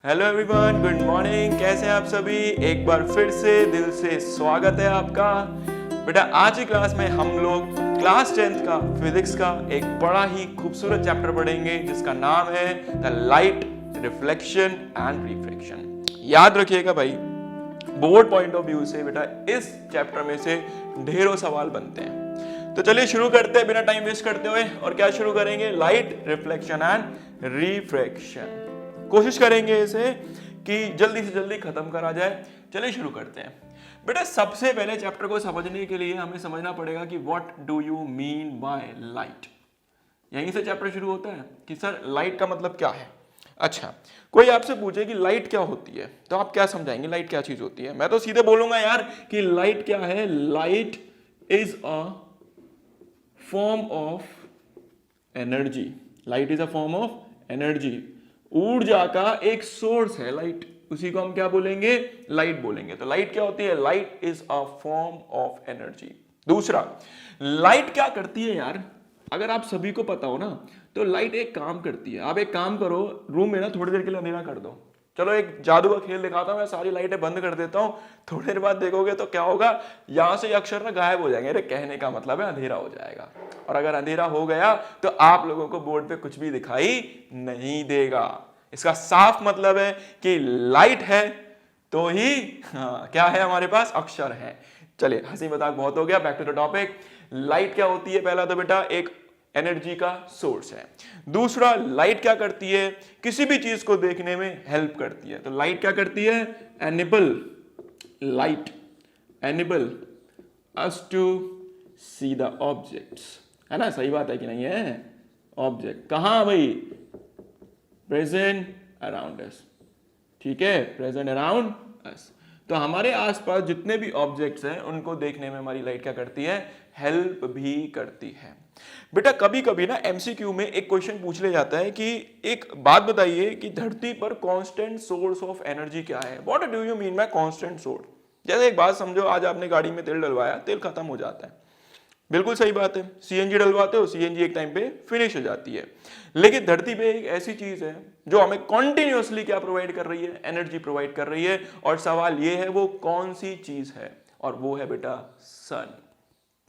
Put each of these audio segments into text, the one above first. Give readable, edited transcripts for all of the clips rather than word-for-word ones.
Hello everyone, good morning. कैसे हैं आप सभी? एक बार फिर से दिल से स्वागत है आपका। बेटा आज की क्लास में हम लोग क्लास 10th का फिजिक्स का एक बड़ा ही खूबसूरत चैप्टर पढ़ेंगे जिसका नाम है the light, reflection and refraction. याद रखिएगा भाई, बोर्ड पॉइंट ऑफ व्यू से बेटा इस चैप्टर में से ढेरों सवाल बनते हैं। तो चलिए शुरू करते हैं बिना टाइम वेस्ट करते हुए। और क्या शुरू करेंगे? Light, reflection and refraction. कोशिश करेंगे इसे कि जल्दी से जल्दी खत्म करा जाए। चलिए शुरू करते हैं। बेटा सबसे पहले चैप्टर को समझने के लिए हमें समझना पड़ेगा कि what do you mean by light. यहीं से चैप्टर शुरू होता है कि सर लाइट का मतलब क्या है। अच्छा, कोई आपसे पूछे कि लाइट क्या होती है तो आप क्या समझाएंगे? लाइट क्या चीज होती है? मैं तो सीधे बोलूंगा यार कि लाइट क्या है। Light is a form of energy. Light is a form of energy. ऊर्जा का एक सोर्स है लाइट, उसी को हम क्या बोलेंगे? लाइट बोलेंगे। तो लाइट क्या होती है? Light is a form of energy. दूसरा, लाइट क्या करती है यार? अगर आप सभी को पता हो ना तो लाइट एक काम करती है। आप एक काम करो, रूम में ना थोड़ी देर के लिए अंधेरा कर दो। चलो एक जादू का खेल दिखाता हूं, मैं सारी लाइटें बंद कर देता हूं। थोड़ी देर बाद देखोगे तो क्या होगा, यहां से अक्षर ना गायब हो जाएंगे। अरे कहने का मतलब है अंधेरा हो जाएगा। और अगर अंधेरा हो गया तो आप लोगों को बोर्ड पे कुछ भी दिखाई नहीं देगा। इसका साफ मतलब है कि लाइट है तो ही क्या है हमारे पास? अक्षर है। चलिए हंसी मजाक बहुत हो गया, back to the topic. Light क्या होती है? पहला तो बेटा एक एनर्जी का सोर्स है। दूसरा, लाइट क्या करती है? किसी भी चीज को देखने में हेल्प करती है। तो लाइट क्या करती है? Enable, light enable us to see the objects. है ना? सही बात है कि नहीं है? ऑब्जेक्ट कहां भाई? Present around us. ठीक है, प्रेजेंट अराउंड अस। तो हमारे आसपास जितने भी ऑब्जेक्ट्स हैं उनको देखने में हमारी लाइट क्या करती है? हेल्प भी करती है। बेटा कभी कभी ना एमसीक्यू में एक क्वेश्चन पूछ ले जाता है कि एक बात बताइए कि धरती पर कांस्टेंट सोर्स ऑफ एनर्जी क्या है? What do you mean by constant source? जैसे एक बात समझो, आज आपने गाड़ी में तेल डलवाया, तेल खत्म हो जाता है। बिल्कुल सही बात है। सीएनजी डलवाते हो, सीएनजी एक टाइम पे फिनिश हो जाती है। लेकिन धरती पे एक ऐसी चीज है जो हमें कॉन्टिन्यूअसली क्या प्रोवाइड कर रही है? एनर्जी प्रोवाइड कर रही है। और सवाल ये है वो कौन सी चीज है? और वो है बेटा सन।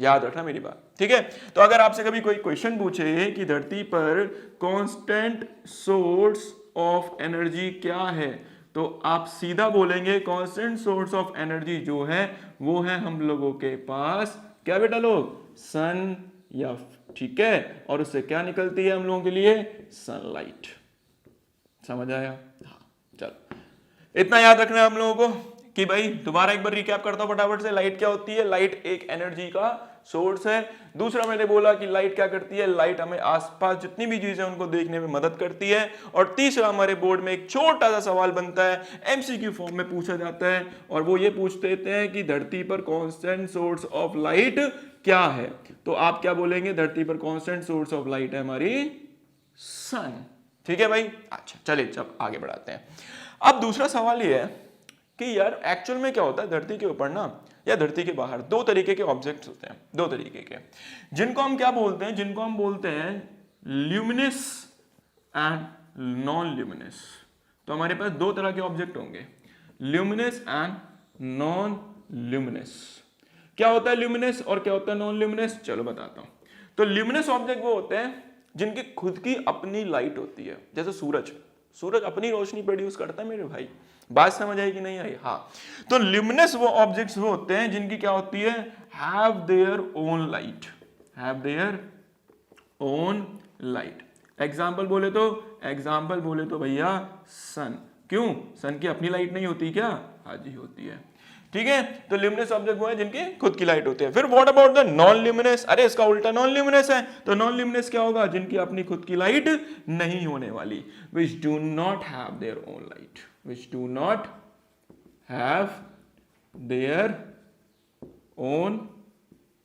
याद रखना मेरी बात, ठीक है? तो अगर आपसे कभी कोई क्वेश्चन पूछे कि धरती पर कांस्टेंट सोर्स ऑफ एनर्जी क्या है, तो आप सीधा बोलेंगे कांस्टेंट सोर्स ऑफ एनर्जी जो है वो है हम लोगों के पास क्या बेटा लोग? सन या, ठीक है? और उससे क्या निकलती है हम लोगों के लिए? सनलाइट। समझ आया? हाँ, चलो इतना याद रखना है हम लोगों को कि भाई दोबारा एक बार रिकैप करता हूं फटाफट से। लाइट क्या होती है? लाइट एक एनर्जी का सोर्स है। दूसरा मैंने बोला कि लाइट क्या करती है? लाइट हमें आसपास जितनी भी चीजें उनको देखने में मदद करती है। और तीसरा हमारे बोर्ड में एक छोटा सा सवाल बनता है, एमसीक्यू फॉर्म में पूछा जाता है, और वो ये पूछ देते हैं कि धरती पर कांस्टेंट सोर्स ऑफ लाइट क्या है? तो आप क्या बोलेंगे? धरती पर कांस्टेंट सोर्स ऑफ लाइट है हमारी सन। ठीक है भाई? अच्छा चलिए जब आगे बढ़ाते हैं। अब दूसरा सवाल ये है कि यार एक्चुअल में क्या होता है धरती के ऊपर ना या धरती के बाहर? दो तरीके के ऑब्जेक्ट्स होते हैं, दो तरीके के, जिनको हम क्या बोलते हैं? जिनको हम बोलते हैं ल्यूमिनस एंड नॉन ल्यूमिनस। तो हमारे पास दो तरह के ऑब्जेक्ट होंगे, ल्यूमिनस एंड नॉन ल्यूमिनस। क्या होता है ल्यूमिनस और क्या होता है नॉन ल्यूमिनस? चलो बताता हूं। तो ल्यूमिनस ऑब्जेक्ट वो होते हैं जिनकी खुद की अपनी लाइट होती है। जैसे सूरज, सूरज अपनी रोशनी प्रोड्यूस करता है मेरे भाई। बात समझ आई कि नहीं आई? हाँ। तो ल्यूमिनस वो ऑब्जेक्ट्स वो होते हैं जिनकी क्या होती है? Have their own light, have their own light. Example बोले तो भैया सन। क्यों? सन की अपनी लाइट नहीं होती क्या? हाँ जी होती है। ठीक है, तो ल्यूमिनस ऑब्जेक्ट वो है जिनकी खुद की लाइट होती है। फिर what about the non luminous? अरे इसका उल्टा नॉन ल्यूमिनस है। तो नॉन ल्यूमिनस क्या होगा? जिनकी अपनी खुद की लाइट नहीं होने वाली, which do not have their own light, which do not have their own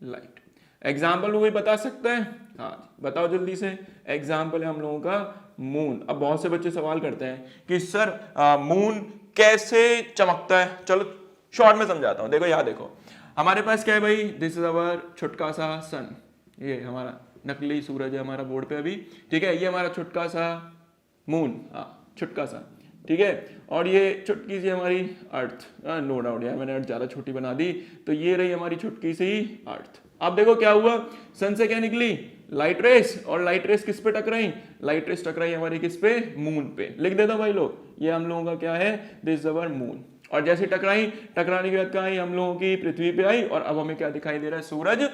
light। Example कोई बता सकता है? हाँ बताओ जल्दी से। एग्जाम्पल है हम लोगों का मून। अब बहुत से बच्चे सवाल करते हैं कि सर मून कैसे चमकता है? चलो शॉर्ट में समझाता हूं। देखो यहाँ देखो, हमारे पास क्या है भाई? दिस इज अवर छुटका सा सन। ये हमारा नकली सूरज है हमारा बोर्ड पे अभी, ठीक है? ये हमारा छुटका सा मून, हाँ छुटका सा। ठीक है, और ये चुटकी सी हमारी अर्थ, नो डाउट यार मैंने अर्थ ज़्यादा छोटी बना दी, तो ये रही हमारी चुटकी सी अर्थ। अब देखो क्या हुआ, सन से क्या निकली, लाइट रेस, और लाइट रेस किस पे टकराई, लाइट रेस टकराई हमारी किस पे, मून पे। लिख देता भाई लोग, ये हम लोगों का क्या है, दिस इज अवर मून। और जैसे टकराई, टकराने के बाद कहाँ आई, हम लोगों की पृथ्वी पे आई, और अब हमें क्या दिखाई दे रहा है, सूरज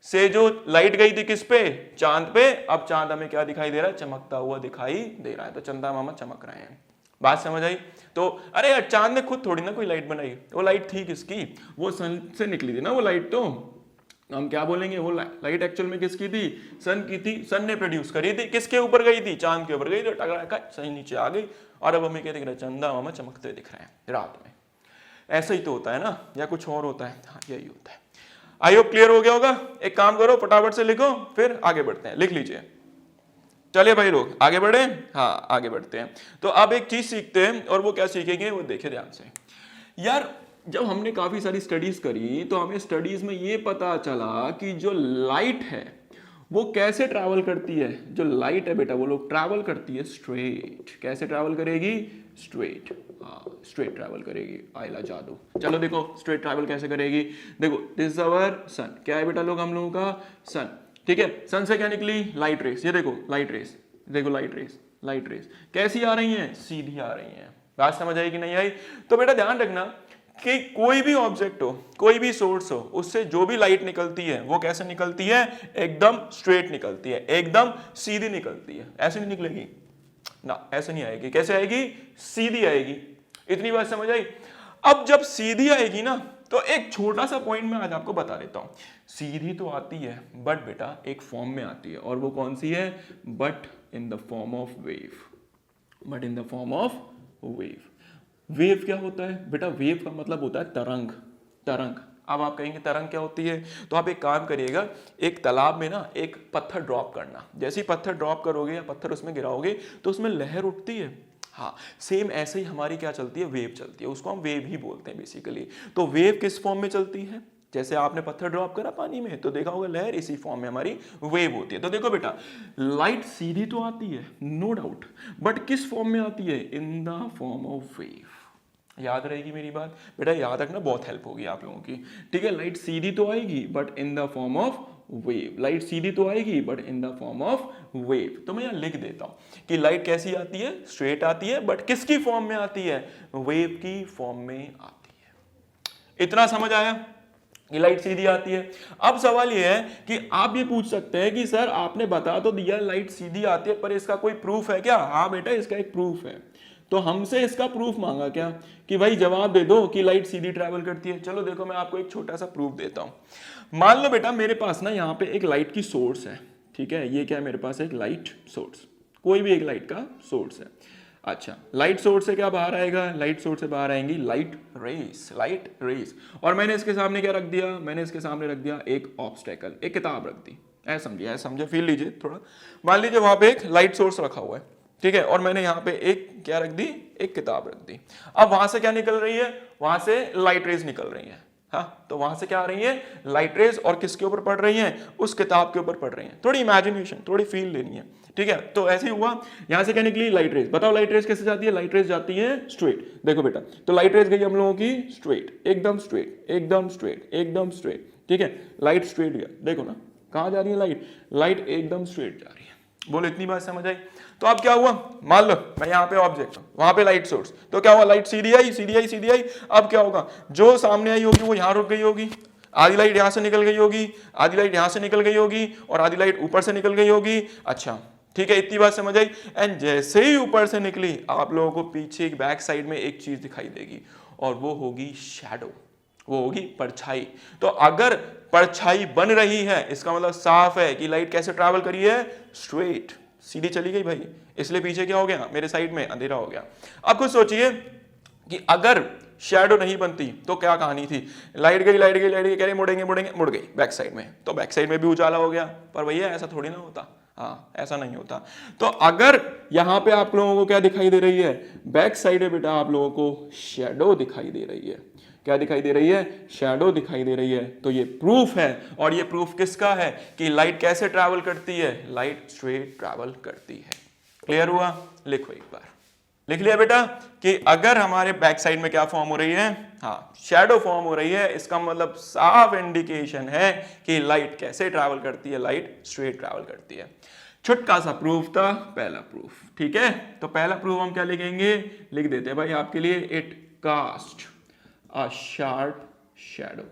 से जो लाइट गई थी किस पे, चांद पे, अब चांद हमें क्या दिखाई दे रहा है, चमकता हुआ दिखाई दे रहा है। तो चंदा मामा चमक रहे हैं। बात समझ आई? तो अरे यार चांद ने खुद थोड़ी ना कोई लाइट बनाई, वो लाइट थी किसकी, वो सन से निकली थी ना वो लाइट। तो हम क्या बोलेंगे, वो लाइट एक्चुअल में किसकी थी, सन की थी, सन ने प्रोड्यूस करी थी, किसके ऊपर गई थी, चांद के ऊपर गई, तो टकरा सही नीचे आ गई, और अब हमें क्या दिख रहा है, चंदा मामा चमकते दिख रहे हैं रात में। ऐसा ही तो होता है ना, या कुछ और होता है? हाँ यही होता है। आई होप क्लियर हो गया होगा। एक काम करो फटाफट से लिखो, फिर आगे बढ़ते हैं। लिख लीजिए, चलिए भाई लोग आगे बढ़े। हाँ आगे बढ़ते हैं। तो अब एक चीज सीखते हैं, और वो क्या सीखेंगे वो देखिए ध्यान से। यार जब हमने काफी सारी स्टडीज करी तो हमें स्टडीज में ये पता चला कि जो लाइट है वो कैसे ट्रैवल करती है। जो लाइट है बेटा वो लोग ट्रैवल करती है स्ट्रेट। कैसे ट्रैवल करेगी, स्ट्रेट। स्ट्रेट ट्रैवल करेगी। आइला जादू। चलो देखो स्ट्रेट ट्रैवल कैसे करेगी। देखो दिस इज अवर सन। क्या है बेटा लोग हम लोगों का, सन। ठीक है, सन से क्या निकली, लाइट रेस। ये देखो लाइट रेस, देखो लाइट रेस, लाइट रेस कैसी आ रही हैं, सीधी आ रही हैं। बात समझ आई कि नहीं आई? तो बेटा ध्यान रखना कि कोई भी ऑब्जेक्ट हो, कोई भी सोर्स हो, उससे जो भी लाइट निकलती है वो कैसे निकलती है, एकदम स्ट्रेट निकलती है, एकदम सीधी निकलती है। ऐसे नहीं निकलेगी ना, ऐसे नहीं आएगी। कैसे आएगी, सीधी आएगी। इतनी बात समझ आई? अब जब सीधी आएगी ना, तो एक छोटा सा पॉइंट मैं आज आपको बता देता हूं। सीधी तो आती है बट बेटा एक फॉर्म में आती है, और वो कौन सी है, but in the form of wave. But in the form of wave. Wave क्या होता है बेटा, वेव का मतलब होता है तरंग। तरंग। अब आप कहेंगे तरंग क्या होती है, तो आप एक काम करिएगा, एक तालाब में ना एक पत्थर ड्रॉप करना। जैसे ही पत्थर ड्रॉप करोगे या पत्थर उसमें गिराओगे तो उसमें लहर उठती है। हाँ सेम ऐसे ही हमारी क्या चलती है, वेव चलती है। उसको हम वेव ही बोलते हैं बेसिकली। तो वेव किस फॉर्म में चलती है, जैसे आपने पत्थर ड्रॉप करा पानी में तो देखा होगा लहर, इसी फॉर्म में हमारी वेव होती है। तो देखो बेटा लाइट सीधी तो आती है नो डाउट, बट किस फॉर्म में आती है, इन द फॉर्म ऑफ वेव। याद रहेगी मेरी बात बेटा, याद रखना, बहुत हेल्प होगी आप लोगों की। ठीक है, लाइट सीधी तो आएगी but in the form of wave. Light सीधी तो आएगी but in the form of wave. तो मैं यहां लिख देता हूं कि लाइट कैसी आती है, स्ट्रेट आती है, बट किसकी फॉर्म में आती है, वेव की फॉर्म में आती है। इतना समझ आया कि लाइट सीधी आती है। अब सवाल यह है कि आप ये पूछ सकते हैं कि सर आपने बता तो दिया लाइट सीधी आती है, पर इसका कोई प्रूफ है क्या? हाँ बेटा इसका एक प्रूफ है। तो हमसे इसका प्रूफ मांगा क्या कि भाई जवाब दे दो कि लाइट सीधी ट्रैवल करती है। चलो देखो मैं आपको एक छोटा सा प्रूफ देता हूं। मान लो बेटा मेरे पास ना यहाँ पे एक लाइट की सोर्स है। ठीक है, ये क्या है मेरे पास, एक लाइट सोर्स, कोई भी एक लाइट का सोर्स है। अच्छा, लाइट सोर्स से क्या बाहर आएगा, लाइट सोर्स से बाहर आएंगी लाइट रेस। Light rays. और मैंने इसके सामने क्या रख दिया, मैंने इसके सामने रख दिया एक ऑब्स्टेकल, एक किताब रख दी। ऐसा समझिए, ऐसा समझे, फील लीजिए थोड़ा। मान लीजिए वहां पे एक लाइट सोर्स रखा हुआ है, ठीक है, और मैंने यहाँ पे एक क्या रख दी, एक किताब रख दी। अब वहां से क्या निकल रही है, वहां से लाइट रेज निकल रही है। हाँ, तो वहां से क्या आ रही है, लाइट रेज, और किसके ऊपर पड़ रही हैं, उस किताब के ऊपर पड़ रही हैं। थोड़ी इमेजिनेशन, थोड़ी फील लेनी है। ठीक है, तो ऐसे ही हुआ, यहां से क्या निकली, लाइट रेज। बताओ लाइट रेज कैसे जाती है, लाइट रेज जाती है स्ट्रेट। देखो बेटा, तो लाइट रेज गई हम लोगों की स्ट्रेट, एकदम स्ट्रेट, एकदम स्ट्रेट, एकदम स्ट्रेट। ठीक है, लाइट स्ट्रेट गया। देखो ना कहां जा रही है लाइट, लाइट एकदम स्ट्रेट जा रही है। बोलो इतनी बात समझ आई? तो अब क्या हुआ, मान लो मैं यहाँ पे ऑब्जेक्ट हूं, वहां पे लाइट सोर्स, तो क्या हुआ, लाइट सीधी आई, सीधी आई, सीधी आई। अब क्या होगा, जो सामने आई होगी वो यहाँ रुक गई होगी, आधी लाइट यहां से निकल गई होगी, आधी लाइट यहां से निकल गई होगी, और आधी लाइट ऊपर से निकल गई होगी। अच्छा ठीक है, इतनी बात समझ आई। एंड जैसे ही ऊपर से निकली, आप लोगों को पीछे एक बैक साइड में एक चीज दिखाई देगी, और वो होगी शैडो, वो होगी परछाई। तो अगर परछाई बन रही है, इसका मतलब साफ है कि लाइट कैसे ट्रैवल करी है, स्ट्रेट, सीधी चली गई भाई। इसलिए पीछे क्या हो गया, मेरे साइड में अंधेरा हो गया। अब कुछ सोचिए कि अगर शैडो नहीं बनती तो क्या कहानी थी, लाइट गई, लाइट गई, लाइट गई, कह रहे मुड़ेंगे, मुड़ेंगे, मुड़ गई बैक साइड में, तो बैक साइड में भी उजाला हो गया। पर भैया ऐसा थोड़ी ना होता, हाँ ऐसा नहीं होता। तो अगर यहां पे आप लोगों को क्या दिखाई दे रही है, बैक साइड में बेटा आप लोगों को शैडो दिखाई दे रही है। क्या दिखाई दे रही है, शैडो दिखाई दे रही है। तो ये प्रूफ है, और ये प्रूफ किसका है कि लाइट कैसे ट्रैवल करती है, लाइट स्ट्रेट ट्रैवल करती है। क्लियर हुआ? लिखो एक बार, लिख लिया बेटा कि अगर हमारे बैक साइड में क्या फॉर्म हो रही है, हाँ शैडो फॉर्म हो रही है, इसका मतलब साफ इंडिकेशन है कि लाइट कैसे ट्रैवल करती है, लाइट स्ट्रेट ट्रैवल करती है। छोटा सा प्रूफ था, पहला प्रूफ, ठीक है। तो पहला प्रूफ हम क्या लिखेंगे, लिख देते हैं भाई आपके लिए, it cast a sharp shadow.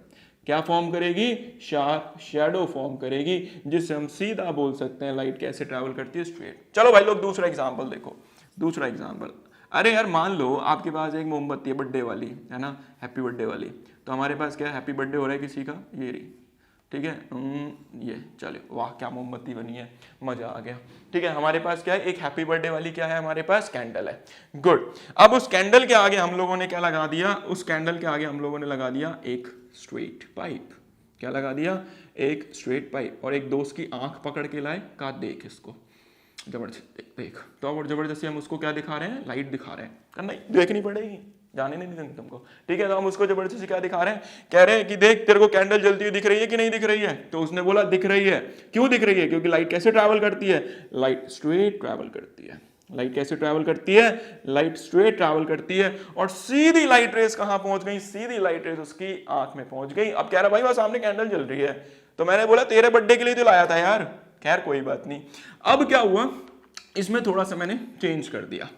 क्या फॉर्म करेगी, शार्प शैडो फॉर्म करेगी, जिससे हम सीधा बोल सकते हैं लाइट कैसे ट्रैवल करती है, स्ट्रेट। चलो भाई लोग दूसरा एग्जांपल देखो, दूसरा एग्जांपल। अरे यार मान लो आपके पास एक मोमबत्ती है बर्थडे वाली, है ना, हैप्पी बर्थडे वाली। तो हमारे पास क्या है, हैप्पी बर्थडे हो रहा है किसी का, ये रही, ठीक है, ये चले, वाह क्या मोमबत्ती बनी है, मजा आ गया। ठीक है, हमारे पास क्या है, एक हैप्पी बर्थडे वाली क्या है, हमारे पास कैंडल है। गुड। अब उस कैंडल के आगे हम लोगों ने क्या लगा दिया, उस कैंडल के आगे हम लोगों ने लगा दिया एक स्ट्रेट पाइप। क्या लगा दिया, एक स्ट्रेट पाइप। और एक दोस्त की आंख पकड़ के लाए, कहा देख इसको, जबरदस्त देख। तो अब जबरदस्ती हम उसको क्या दिखा रहे हैं, लाइट दिखा रहे हैं, नहीं देखनी पड़ेगी, जाने नहीं देंगे तुमको, ठीक है। तो हम उसको जबरदस्ती क्या दिखा रहे हैं, कह रहे हैं कि देख तेरे को कैंडल जलती हुई दिख रही है कि नहीं दिख रही है। तो उसने बोला दिख रही है। क्यों दिख रही है, क्योंकि लाइट कैसे ट्रैवल करती है, लाइट स्ट्रेट ट्रैवल करती है। लाइट कैसे ट्रैवल करती है, लाइट स्ट्रेट ट्रैवल करती है। और सीधी लाइट रेस कहां पहुंच गई, सीधी लाइट रेस उसकी आंख में पहुंच गई। अब कह रहा भाई वहां सामने कैंडल जल रही है। तो मैंने बोला तेरे बर्थडे के लिए तो लाया था यार, खैर कोई बात नहीं। अब क्या हुआ, इसमें थोड़ा सा मैंने चेंज कर दिया।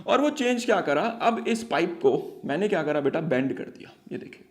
और वो चेंज क्या करा, अब इस पाइप को मैंने क्या करा बेटा, बेंड कर दिया। ये देखिए,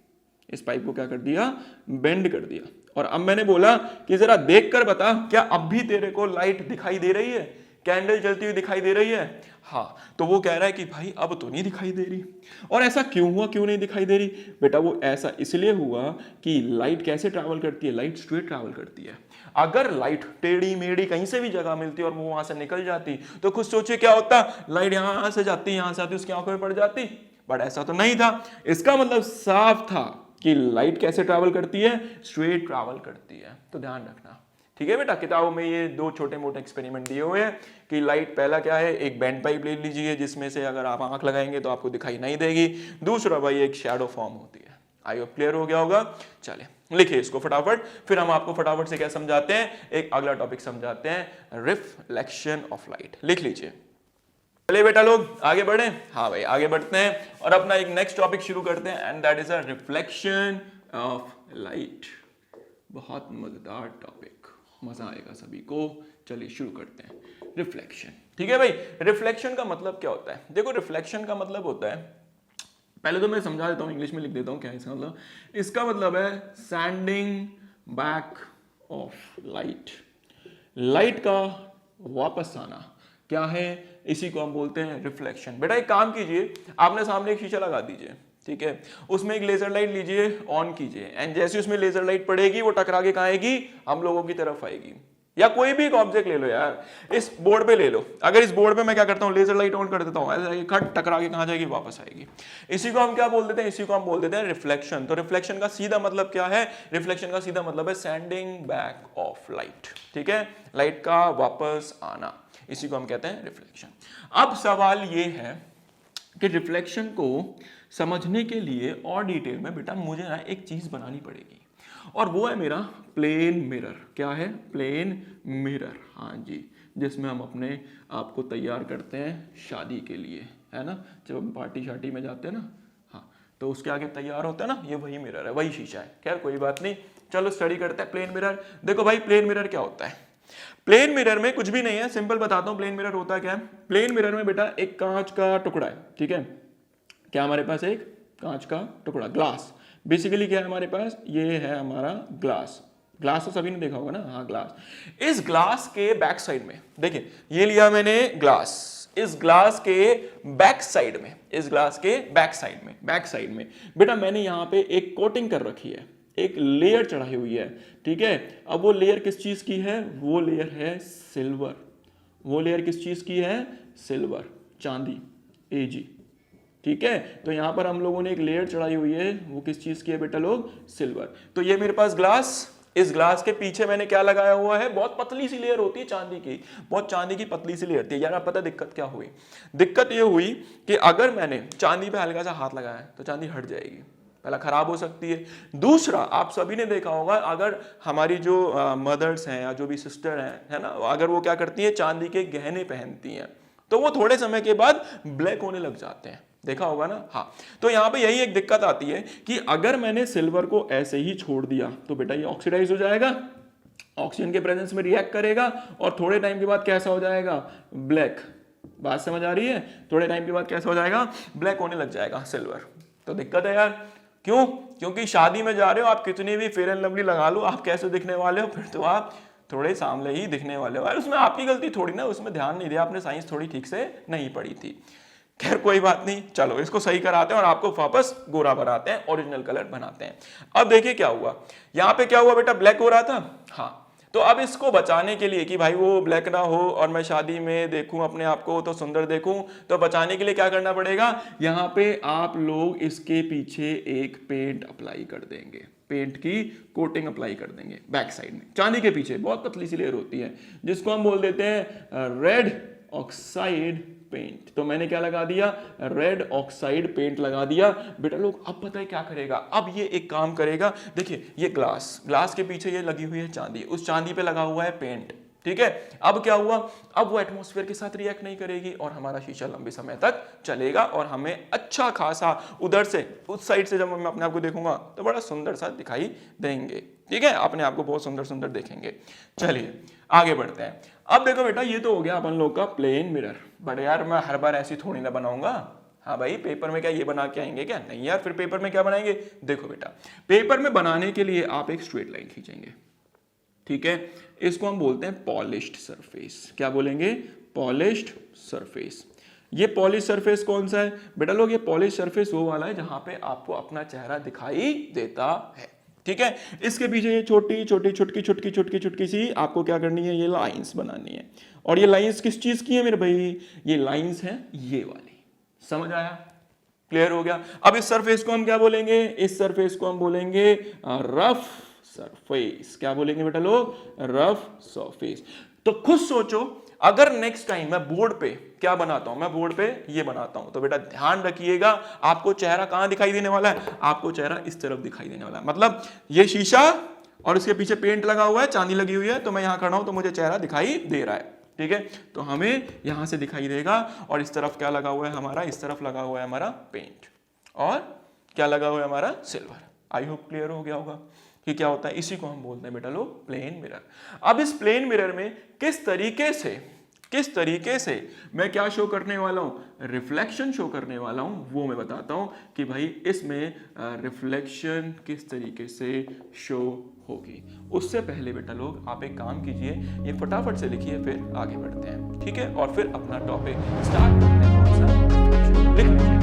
इस पाइप को क्या कर दिया, बेंड कर दिया। और अब मैंने बोला कि जरा देख कर बता, क्या अब भी तेरे को लाइट दिखाई दे रही है, कैंडल जलती हुई दिखाई दे रही है। हाँ, तो वो कह रहा है कि भाई अब तो नहीं दिखाई दे रही। और ऐसा क्यों हुआ, क्यों नहीं दिखाई दे रही बेटा, वो ऐसा इसलिए हुआ कि लाइट कैसे ट्रैवल करती है, लाइट स्ट्रेट ट्रैवल करती है। अगर लाइट टेढ़ी मेढ़ी कहीं से भी जगह मिलती और वो वहां से निकल जाती, तो खुद सोचिए क्या होता, लाइट यहां से जाती, यहां से आती, उसकी आंखों में पड़ जाती। बट ऐसा तो नहीं था। इसका मतलब साफ था कि लाइट कैसे ट्रैवल करती है, स्ट्रेट ट्रैवल करती है। तो ध्यान रखना, ठीक है बेटा। किताबों में ये दो छोटे मोटे एक्सपेरिमेंट दिए हुए हैं कि लाइट, पहला क्या है, एक बेंड पाइप ले लीजिए जिसमें से अगर आप आंख लगाएंगे तो आपको दिखाई नहीं देगी। दूसरा भाई एक शैडो फॉर्म होती है। आई होप क्लियर हो गया होगा। चले लिखिए इसको फटाफट, फिर हम आपको फटाफट से क्या समझाते हैं, एक अगला टॉपिक समझाते हैं, रिफ्लेक्शन ऑफ लाइट। लिख लीजिए। चलिए बेटा लोग आगे बढ़े। हाँ भाई आगे बढ़ते हैं और अपना एक नेक्स्ट टॉपिक शुरू करते हैं, and that is a reflection of light. बहुत मजेदार टॉपिक, मजा आएगा सभी को। चलिए शुरू करते हैं, रिफ्लेक्शन। ठीक है भाई, रिफ्लेक्शन का मतलब क्या होता है, देखो रिफ्लेक्शन का मतलब होता है, पहले तो मैं समझा देता हूँ, इंग्लिश में लिख देता हूँ क्या इसका मतलब। इसका मतलब है sending back of light, light का वापस आना। क्या है, इसी को हम बोलते हैं रिफ्लेक्शन। बेटा एक काम कीजिए, आपने सामने एक शीशा लगा दीजिए, ठीक है, उसमें एक लेजर लाइट लीजिए, ऑन कीजिए, एंड जैसे उसमें लेजर लाइट पड़ेगी वो टकरा के कहाँ आएगी, हम लोगों की तरफ आएगी। या कोई भी एक ऑब्जेक्ट ले लो यार, इस बोर्ड पे ले लो, अगर इस बोर्ड पे मैं क्या करता हूँ, लेजर लाइट ऑन कर देता हूँ, ऐसे खट टकरा के कहाँ जाएगी, वापस आएगी। इसी को हम क्या बोल देते हैं, इसी को हम बोल देते हैं रिफ्लेक्शन। तो रिफ्लेक्शन का सीधा मतलब क्या है, रिफ्लेक्शन का सीधा मतलब है सेंडिंग बैक ऑफ लाइट। ठीक है, लाइट का वापस आना, इसी को हम कहते हैं रिफ्लेक्शन। अब सवाल ये है कि रिफ्लेक्शन को समझने के लिए और डिटेल में बेटा मुझे ना एक चीज बनानी पड़ेगी, और वो है मेरा प्लेन मिरर। क्या है, प्लेन मिरर, हाँ जी, जिसमें हम अपने आप को तैयार करते हैं शादी के लिए, है ना, जब हम पार्टी शार्टी में जाते हैं ना, हाँ, तो उसके आगे तैयार होता है ना, ये वही मिरर है, वही शीशा है। खैर कोई बात नहीं, चलो स्टडी करते हैं प्लेन मिरर। देखो भाई प्लेन मिरर क्या होता है, प्लेन मिरर में कुछ भी नहीं है, सिंपल बताता हूं प्लेन मिरर होता क्या है। प्लेन मिरर में बेटा एक कांच का टुकड़ा है, ठीक है, क्या हमारे पास एक कांच का टुकड़ा, ग्लास, बेसिकली क्या है हमारे पास, ये है हमारा ग्लास। ग्लास तो सभी ने देखा होगा ना, हाँ ग्लास। इस ग्लास के बैक साइड में देखिए, ये लिया मैंने ग्लास, इस ग्लास के बैक साइड में, इस ग्लास के बैक साइड में बेटा मैंने यहाँ पे एक कोटिंग कर रखी है, एक लेयर चढ़ाई हुई है। ठीक है, अब वो लेयर किस चीज की है, वो लेयर है सिल्वर। वो लेयर किस चीज की है, सिल्वर, चांदी, एजी। ठीक है, तो यहां पर हम लोगों ने एक लेयर चढ़ाई हुई है, वो किस चीज की है बेटा लोग, सिल्वर। तो ये मेरे पास ग्लास, इस ग्लास के पीछे मैंने क्या लगाया हुआ है, बहुत पतली सी लेयर होती है चांदी की, बहुत चांदी की पतली सी लेयर थी। यार आप पता दिक्कत क्या हुई, दिक्कत ये हुई कि अगर मैंने चांदी पे हल्का सा हाथ लगाया तो चांदी हट जाएगी, पहला खराब हो सकती है। दूसरा, आप सभी ने देखा होगा, अगर हमारी जो मदर्स हैं या जो भी सिस्टर हैं, है ना, अगर वो क्या करती हैं, चांदी के गहने पहनती हैं, तो वो थोड़े समय के बाद ब्लैक होने लग जाते हैं, देखा होगा ना। हाँ, तो यहाँ पे यही एक दिक्कत आती है कि अगर मैंने सिल्वर को ऐसे ही छोड़ दिया तो बेटा ये ऑक्सीडाइज हो जाएगा, ऑक्सीजन के प्रेजेंस में रिएक्ट करेगा और थोड़े टाइम के बाद कैसा हो जाएगा, ब्लैक। बात समझ आ रही है? थोड़े टाइम के बाद कैसा हो जाएगा, ब्लैक होने लग जाएगा सिल्वर। तो दिक्कत है यार, क्यों? क्योंकि शादी में जा रहे हो, आप कितनी भी फेयर एंड लवली लगा लो, आप कैसे दिखने वाले हो, फिर तो आप थोड़े सामने ही दिखने वाले हो। उसमें आपकी गलती थोड़ी ना, उसमें ध्यान नहीं दिया आपने, साइंस थोड़ी ठीक से नहीं पढ़ी थी। खैर कोई बात नहीं, चलो इसको सही कराते हैं और आपको वापस गोरा बनाते हैं, ओरिजिनल कलर बनाते हैं। अब देखिए क्या हुआ, यहाँ पे क्या हुआ बेटा, ब्लैक हो रहा था। हाँ, तो अब इसको बचाने के लिए कि भाई वो ब्लैक ना हो और मैं शादी में देखूं अपने आप को तो सुंदर देखूं, तो बचाने के लिए क्या करना पड़ेगा, यहाँ पे आप लोग इसके पीछे एक पेंट अप्लाई कर देंगे, पेंट की कोटिंग अप्लाई कर देंगे बैक साइड में, चांदी के पीछे बहुत पतली सी लेयर होती है जिसको हम बोल देते हैं रेड ऑक्साइड पेंट। तो मैंने क्या लगा दिया, रेड ऑक्साइड पेंट लगा दिया। बेटा लोग अब पता है क्या करेगा, अब ये एक काम करेगा, देखिए ये ग्लास के पीछे ये लगी हुई है चांदी, उस चांदी पे लगा हुआ है पेंट, ठीक है। अब क्या हुआ, अब वो एटमॉस्फेयर के साथ रिएक्ट नहीं करेगी और हमारा शीशा लंबे समय तक चलेगा और हमें अच्छा खासा उधर से उस साइड से जब मैं अपने आप को देखूंगा तो बड़ा सुंदर सा दिखाई देंगे, ठीक है, अपने आप को बहुत सुंदर सुंदर देखेंगे। चलिए आगे बढ़ते हैं। अब देखो बेटा, ये तो हो गया अपन लोग का प्लेन मिरर, बट यार मैं हर बार ऐसी थोड़ी ना बनाऊंगा। हाँ भाई, पेपर में क्या ये बना के आएंगे क्या, नहीं यार, फिर पेपर में क्या बनाएंगे, देखो बेटा पेपर में बनाने के लिए आप एक स्ट्रेट लाइन खींचेंगे, ठीक है, इसको हम बोलते हैं पॉलिश्ड सरफेस। क्या बोलेंगे, पॉलिश्ड सरफेस। ये पॉलिश सरफेस कौन सा है बेटा लोग, ये पॉलिश सरफेस वो वाला है जहां पे आपको अपना चेहरा दिखाई देता है, ठीक है। इसके पीछे ये छोटी छोटी छुटकी छुटकी छुटकी छुटकी सी आपको क्या करनी है, ये लाइंस बनानी है। और ये लाइंस किस चीज की है मेरे भाई, ये लाइंस है ये वाली, समझ आया, क्लियर हो गया। अब इस सरफेस को हम क्या बोलेंगे, इस सरफेस को हम बोलेंगे रफ सरफेस। क्या बोलेंगे बेटा लोग, रफ सरफेस। तो खुद सोचो, अगर नेक्स्ट टाइम मैं बोर्ड पे क्या बनाता हूं, मैं बोर्ड पे ये बनाता हूं, तो बेटा ध्यान रखिएगा आपको चेहरा कहां दिखाई देने वाला है, आपको चेहरा इस तरफ दिखाई देने वाला है। मतलब ये शीशा और इसके पीछे पेंट लगा हुआ है, चांदी लगी हुई है, तो मैं यहां खड़ा हूं तो मुझे चेहरा दिखाई दे रहा है, ठीक है। तो हमें यहां से दिखाई देगा और इस तरफ क्या लगा हुआ है हमारा, इस तरफ लगा हुआ है हमारा पेंट और क्या लगा हुआ है हमारा सिल्वर। आई होप क्लियर हो गया होगा कि क्या होता है, इसी को हम बोलते हैं बेटा लोग प्लेन मिरर। अब इस प्लेन मिरर में किस तरीके से मैं क्या शो करने वाला हूं, रिफ्लेक्शन शो करने वाला हूं, वो मैं बताता हूं कि भाई इसमें रिफ्लेक्शन किस तरीके से शो होगी। उससे पहले बेटा लोग आप एक काम कीजिए, ये फटाफट से लिखिए, फिर आगे बढ़ते हैं, ठीक है, और फिर अपना टॉपिक स्टार्ट करते हैं। लिख लीजिए।